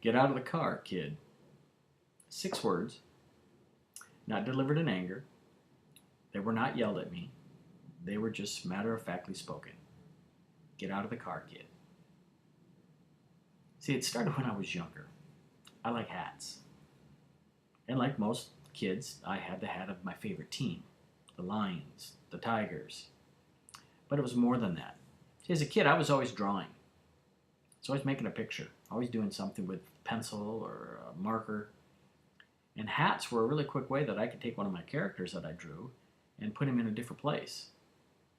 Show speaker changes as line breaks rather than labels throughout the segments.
Get out of the car, kid. 6 words, not delivered in anger. They were not yelled at me. They were just matter-of-factly spoken. Get out of the car, kid. See, it started when I was younger. I like hats. And like most kids, I had the hat of my favorite team, the Lions, the Tigers. But it was more than that. See, as a kid, I was always drawing. I was always making a picture, always doing something with pencil or a marker. And hats were a really quick way that I could take one of my characters that I drew and put him in a different place.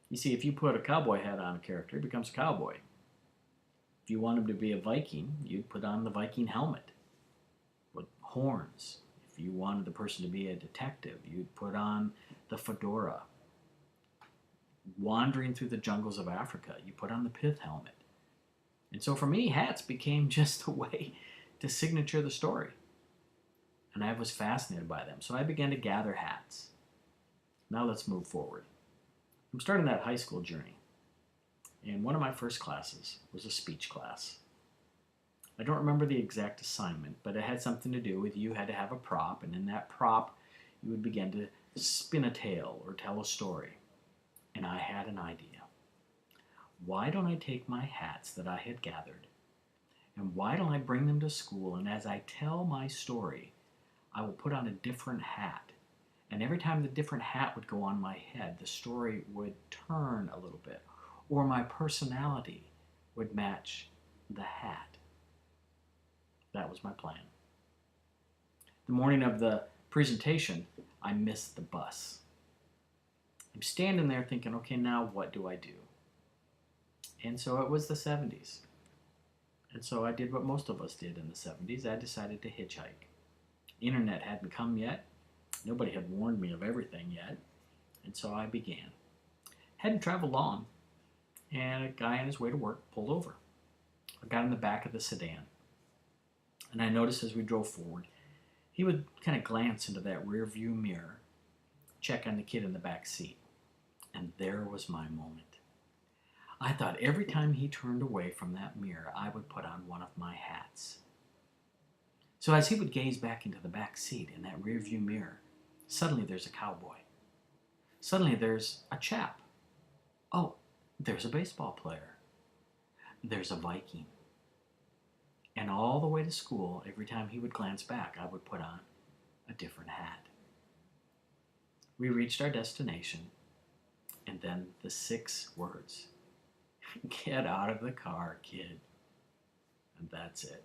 You see, if you put a cowboy hat on a character, he becomes a cowboy. If you want him to be a Viking, you'd put on the Viking helmet with horns. If you wanted the person to be a detective, you'd put on the fedora. Wandering through the jungles of Africa, you put on the pith helmet. And so for me, hats became just a way to signature the story. And I was fascinated by them, so I began to gather hats. Now let's move forward. I'm starting that high school journey. And one of my first classes was a speech class. I don't remember the exact assignment, but it had something to do with you had to have a prop, and in that prop, you would begin to spin a tale or tell a story. And I had an idea. Why don't I take my hats that I had gathered, and why don't I bring them to school, and as I tell my story, I will put on a different hat. And every time the different hat would go on my head, the story would turn a little bit, or my personality would match the hat. That was my plan. The morning of the presentation, I missed the bus. I'm standing there thinking, okay, now what do I do? And so it was the 70s. And so I did what most of us did in the 70s. I decided to hitchhike. The internet hadn't come yet. Nobody had warned me of everything yet. And so I began. Hadn't traveled long, and a guy on his way to work pulled over. I got in the back of the sedan. And I noticed as we drove forward, he would kind of glance into that rear view mirror, check on the kid in the back seat. And there was my moment. I thought every time he turned away from that mirror, I would put on one of my hats. So as he would gaze back into the back seat in that rear view mirror, suddenly there's a cowboy. Suddenly there's a chap. Oh, there's a baseball player. There's a Viking. And all the way to school, every time he would glance back, I would put on a different hat. We reached our destination, and then the 6 words. Get out of the car, kid. And that's it.